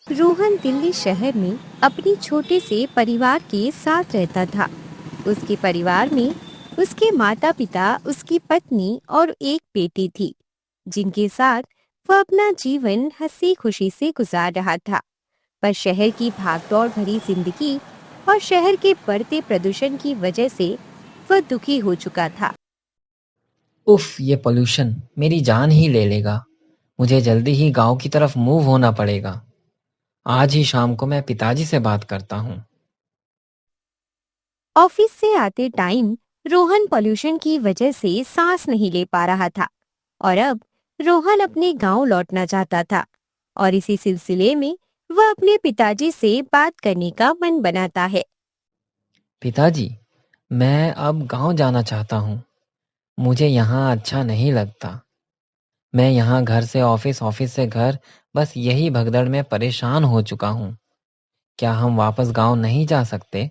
रोहन दिल्ली शहर में अपने छोटे से परिवार के साथ रहता था। उसके परिवार में उसके माता पिता, उसकी पत्नी और एक बेटी थी, जिनके साथ वह अपना जीवन हंसी खुशी से गुजार रहा था। पर शहर की भागदौड़ भरी जिंदगी और शहर के बढ़ते प्रदूषण की वजह से वह दुखी हो चुका था। उफ, ये पोल्यूशन मेरी जान ही ले लेगा। मुझे जल्दी ही गांव की तरफ मूव होना पड़ेगा। आज ही शाम को मैं पिताजी से बात करता हूँ। ऑफिस से आते टाइम रोहन पोल्यूशन की वजह से सांस नहीं ले पा रहा था और अब रोहन अपने गांव लौटना चाहता था। और इसी सिलसिले में वह अपने पिताजी से बात करने का मन बनाता है। पिताजी, मैं अब गांव जाना चाहता हूँ। मुझे यहाँ अच्छा नहीं लगता। मैं यहाँ घर से ऑफिस, ऑफिस से घर, बस यही भगदड़ में परेशान हो चुका हूँ। क्या हम वापस गांव नहीं जा सकते?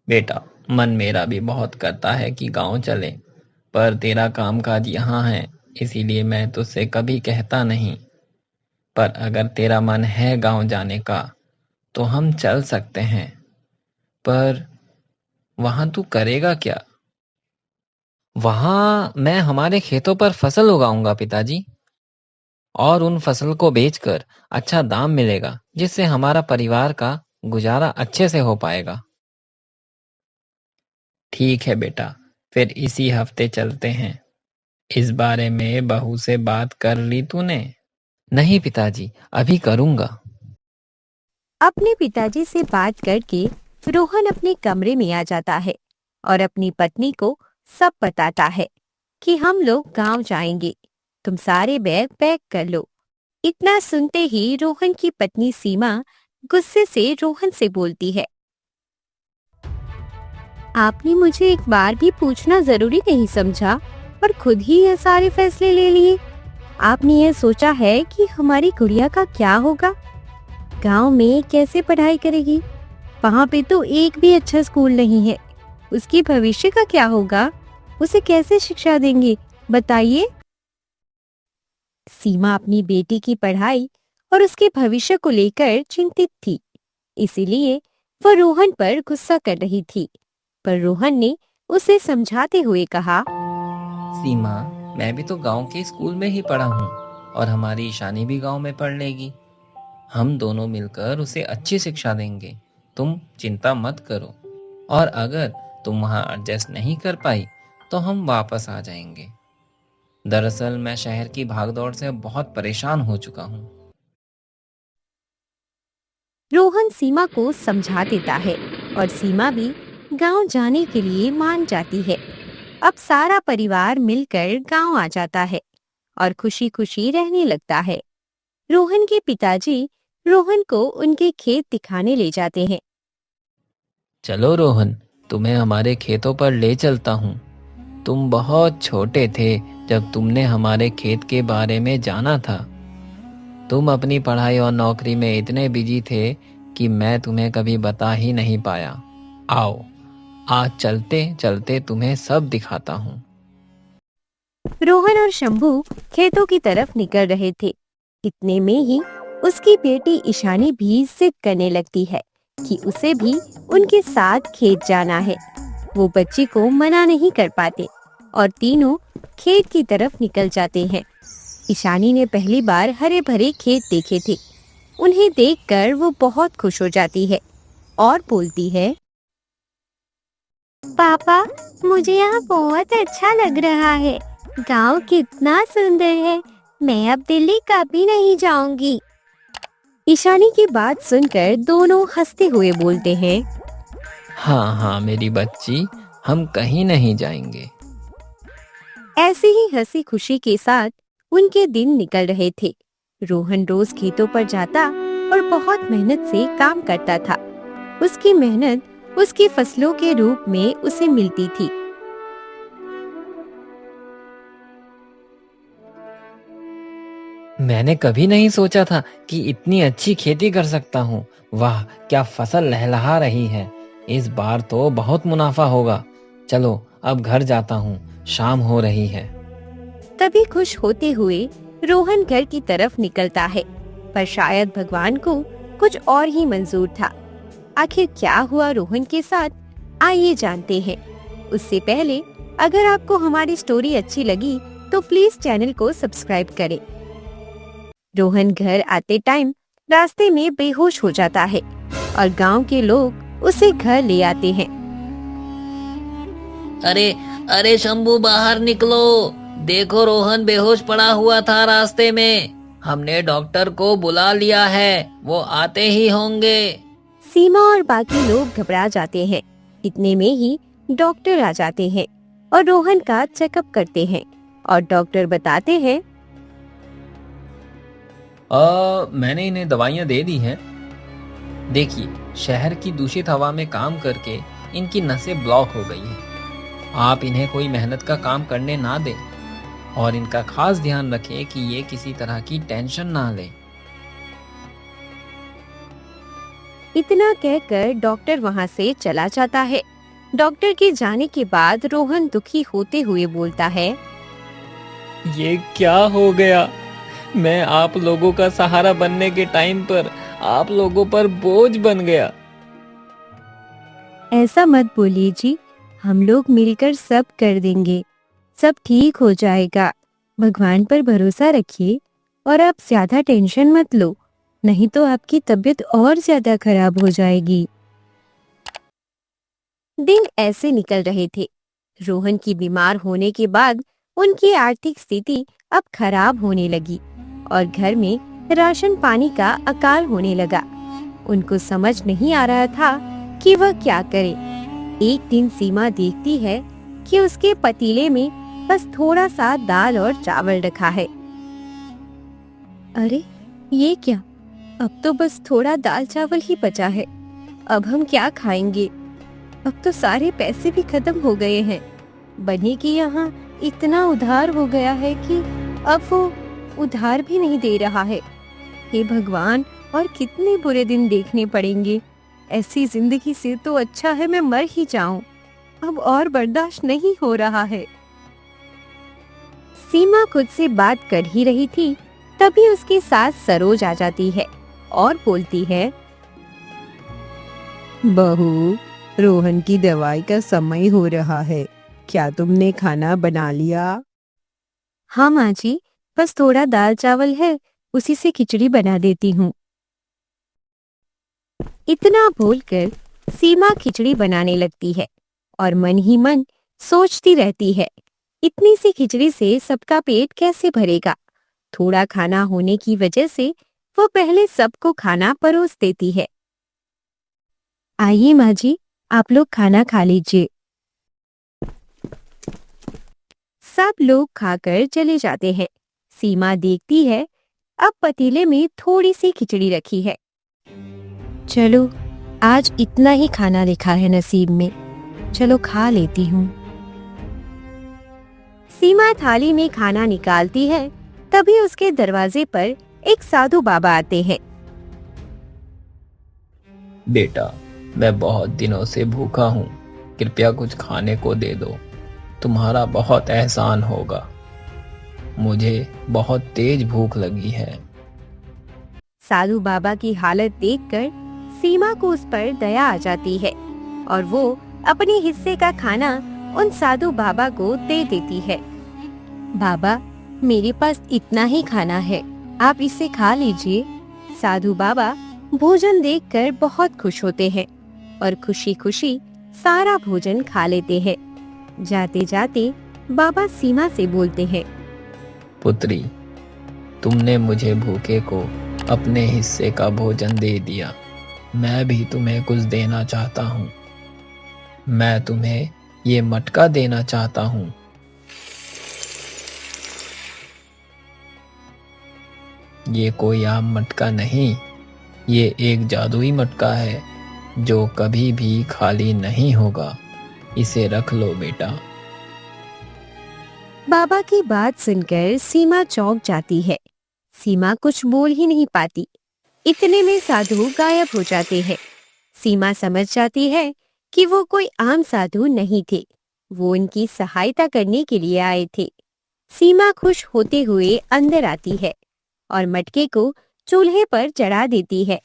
बेटा, मन मेरा भी बहुत करता है कि गांव चले, पर तेरा कामकाज यहाँ है, इसीलिए मैं तुझसे कभी कहता नहीं। पर अगर तेरा मन है गांव जाने का, तो हम चल सकते हैं। पर वहां तू करेगा क्या? वहां मैं हमारे खेतों पर फसल उगाऊंगा पिताजी, और उन फसल को बेचकर अच्छा दाम मिलेगा, जिससे हमारा परिवार का गुजारा अच्छे से हो पाएगा। ठीक है बेटा, फिर इसी हफ्ते चलते हैं। इस बारे में बहू से बात कर ली तूने? नहीं पिताजी, अभी करूंगा। अपने पिताजी से बात करके रोहन अपने कमरे में आ जाता है और अपनी पत्नी को सब बताता है कि हम लोग गांव जाएंगे, तुम सारे बैग पैक कर लो। इतना सुनते ही रोहन की पत्नी सीमा गुस्से से रोहन से बोलती है, आपने मुझे एक बार भी पूछना जरूरी नहीं समझा और खुद ही ये सारे फैसले ले लिए। आपने ये सोचा है कि हमारी गुड़िया का क्या होगा, गांव में कैसे पढ़ाई करेगी, वहाँ पे तो एक भी अच्छा स्कूल नहीं है, उसकी भविष्य का क्या होगा, उसे कैसे शिक्षा देंगे, बताइए। सीमा अपनी बेटी की पढ़ाई और उसके भविष्य को लेकर चिंतित थी, इसीलिए वह रोहन पर गुस्सा कर रही थी। पर रोहन ने उसे समझाते हुए कहा, सीमा, मैं भी तो गांव के स्कूल में ही पढ़ा हूँ, और हमारी ईशानी भी गांव में पढ़ लेगी। हम दोनों मिलकर उसे अच्छी शिक्षा देंगे। तुम चिंता मत करो। और अगर तुम वहां एडजस्ट नहीं कर पाई, तो हम वापस आ जाएंगे। दरअसल मैं शहर की भागदौड़ से बहुत परेशान हो चुका हूँ। रोहन सीमा को समझा देता है और सीमा भी गांव जाने के लिए मान जाती है। अब सारा परिवार मिलकर गांव आ जाता है और खुशी खुशी रहने लगता है। रोहन के पिताजी रोहन को उनके खेत दिखाने ले जाते हैं। चलो रोहन, तुम्हें हमारे खेतों पर ले चलता हूँ। तुम बहुत छोटे थे जब तुमने हमारे खेत के बारे में जाना था। तुम अपनी पढ़ाई और नौकरी में इतने बिजी थे कि मैं तुम्हें कभी बता ही नहीं पाया। आओ, आज चलते चलते तुम्हें सब दिखाता हूँ। रोहन और शंभू खेतों की तरफ निकल रहे थे। इतने में ही उसकी बेटी ईशानी भी जिद करने लगती है कि उसे भी उनके साथ खेत जाना है। वो बच्ची को मना नहीं कर पाते और तीनों खेत की तरफ निकल जाते हैं। ईशानी ने पहली बार हरे भरे खेत देखे थे। उन्हें देखकर वो बहुत खुश हो जाती है और बोलती है, पापा, मुझे यहाँ बहुत अच्छा लग रहा है। गांव कितना सुंदर है। मैं अब दिल्ली कभी नहीं जाऊंगी। ईशानी की बात सुनकर दोनों हंसते हुए बोलते हैं, हाँ हाँ मेरी बच्ची, हम कहीं नहीं जाएंगे। ऐसे ही हंसी खुशी के साथ उनके दिन निकल रहे थे। रोहन रोज खेतों पर जाता और बहुत मेहनत से काम करता था। उसकी मेहनत उसकी फसलों के रूप में उसे मिलती थी। मैंने कभी नहीं सोचा था कि इतनी अच्छी खेती कर सकता हूँ। वाह, क्या फसल लहलहा रही है। इस बार तो बहुत मुनाफा होगा। चलो अब घर जाता हूँ, शाम हो रही है। तभी खुश होते हुए रोहन घर की तरफ निकलता है, पर शायद भगवान को कुछ और ही मंजूर था। आखिर क्या हुआ रोहन के साथ, आइए जानते हैं। उससे पहले अगर आपको हमारी स्टोरी अच्छी लगी तो प्लीज चैनल को सब्सक्राइब करें। रोहन घर आते टाइम रास्ते में बेहोश हो जाता है और गांव के लोग उसे घर ले आते हैं। अरे अरे शंभू, बाहर निकलो। देखो, रोहन बेहोश पड़ा हुआ था रास्ते में। हमने डॉक्टर को बुला लिया है, वो आते ही होंगे। सीमा और बाकी लोग घबरा जाते हैं। इतने में ही डॉक्टर आ जाते हैं और रोहन का चेकअप करते हैं और डॉक्टर बताते हैं, मैंने इन्हें दवाइयाँ दे दी हैं। देखिए, शहर की दूषित हवा में काम करके इनकी नसें ब्लॉक हो गई हैं। आप इन्हें कोई मेहनत का काम करने ना दें और इनका खास ध्यान रखें कि ये किसी तरह की टेंशन ना लें। इतना कहकर डॉक्टर वहाँ से चला जाता है। डॉक्टर के जाने के बाद रोहन दुखी होते हुए बोलता है, ये क्या हो गया? मैं आप लोगों का सहारा बनने के टाइम पर आप लोगों पर बोझ बन गया। ऐसा मत बोलिए जी, हम लोग मिलकर सब कर देंगे, सब ठीक हो जाएगा। भगवान पर भरोसा रखिए और आप ज्यादा टेंशन मत लो, नहीं तो आपकी तबीयत और ज्यादा खराब हो जाएगी। दिन ऐसे निकल रहे थे। रोहन की बीमार होने के बाद उनकी आर्थिक स्थिति अब खराब होने लगी और घर में राशन पानी का अकाल होने लगा। उनको समझ नहीं आ रहा था कि वह क्या करे। एक दिन सीमा देखती है कि उसके पतीले में बस थोड़ा सा दाल और चावल रखा है। अरे ये क्या, अब तो बस थोड़ा दाल चावल ही बचा है। अब हम क्या खाएंगे? अब तो सारे पैसे भी खत्म हो गए हैं। बने कि यहाँ इतना उधार हो गया है कि अब वो उधार भी नहीं दे रहा है। हे भगवान, और कितने बुरे दिन देखने पड़ेंगे। ऐसी जिंदगी से तो अच्छा है मैं मर ही जाऊं। अब और बर्दाश्त नहीं हो रहा है। सीमा खुद से बात कर ही रही थी, तभी उसकी सास सरोज आ जाती है और बोलती है, बहू, रोहन की दवाई का समय हो रहा है, क्या तुमने खाना बना लिया? हाँ माँ जी, बस थोड़ा दाल चावल है, उसी से खिचड़ी बना देती हूँ। इतना बोलकर सीमा खिचड़ी बनाने लगती है और मन ही मन सोचती रहती है, इतनी सी खिचड़ी से सबका पेट कैसे भरेगा। थोड़ा खाना होने की वजह से वो पहले सबको खाना परोस देती है। आइए माँ जी, आप लोग खाना खा लीजिए। सब लोग खाकर चले जाते हैं। सीमा देखती है, अब पतीले में थोड़ी सी खिचड़ी रखी है। चलो, आज इतना ही खाना लिखा है नसीब में, चलो खा लेती हूँ। सीमा थाली में खाना निकालती है, तभी उसके दरवाजे पर एक साधु बाबा आते हैं। बेटा, मैं बहुत दिनों से भूखा हूँ, कृपया कुछ खाने को दे दो। तुम्हारा बहुत एहसान होगा। मुझे बहुत तेज भूख लगी है। साधु बाबा की हालत देखकर सीमा को उस पर दया आ जाती है और वो अपने हिस्से का खाना उन साधु बाबा को दे देती है। बाबा, मेरे पास इतना ही खाना है, आप इसे खा लीजिए। साधु बाबा भोजन देखकर बहुत खुश होते हैं और खुशी खुशी सारा भोजन खा लेते हैं। जाते जाते बाबा सीमा से बोलते हैं, पुत्री, तुमने मुझे भूखे को अपने हिस्से का भोजन दे दिया। मैं भी तुम्हें कुछ देना चाहता हूँ। मैं तुम्हें ये मटका देना चाहता हूँ। ये कोई आम मटका नहीं, ये एक जादुई मटका है जो कभी भी खाली नहीं होगा। इसे रख लो बेटा। बाबा की बात सुनकर सीमा चौंक जाती है। सीमा कुछ बोल ही नहीं पाती। इतने में साधु गायब हो जाते हैं। सीमा समझ जाती है कि वो कोई आम साधु नहीं थे, वो उनकी सहायता करने के लिए आए थे। सीमा खुश होते हुए अंदर आती है और मटके को चूल्हे पर चढ़ा देती है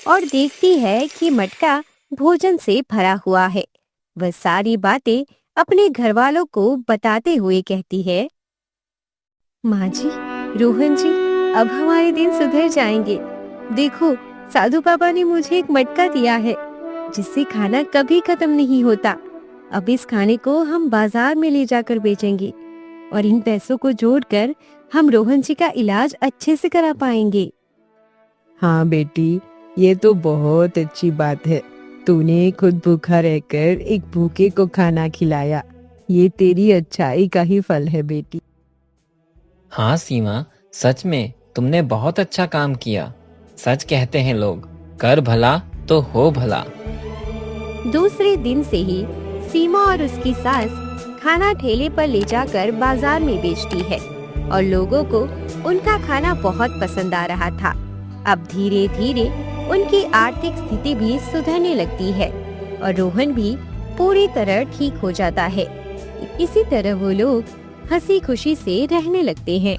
और देखती है कि मटका भोजन से भरा हुआ है। वह सारी बातें अपने घर वालों को बताते हुए कहती है, माँ जी, रोहन जी, अब हमारे दिन सुधर जाएंगे। देखो, साधु बाबा ने मुझे एक मटका दिया है जिससे खाना कभी खत्म नहीं होता। अब इस खाने को हम बाजार में ले जाकर बेचेंगे और इन पैसों को जोड़कर हम रोहन जी का इलाज अच्छे से करा पाएंगे। हाँ बेटी, ये तो बहुत अच्छी बात है। तूने खुद भूखा रहकर एक भूखे को खाना खिलाया। ये तेरी अच्छाई का ही फल है बेटी। हाँ सीमा, सच में तुमने बहुत अच्छा काम किया। सच कहते हैं लोग, कर भला तो हो भला। दूसरे दिन से ही सीमा और उसकी सास खाना ठेले पर ले जाकर बाजार में बेचती है और लोगों को उनका खाना बहुत पसंद आ रहा था। अब धीरे धीरे उनकी आर्थिक स्थिति भी सुधरने लगती है और रोहन भी पूरी तरह ठीक हो जाता है। इसी तरह वो लोग हंसी खुशी से रहने लगते हैं।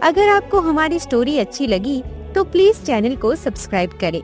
अगर आपको हमारी स्टोरी अच्छी लगी तो प्लीज चैनल को सब्सक्राइब करें।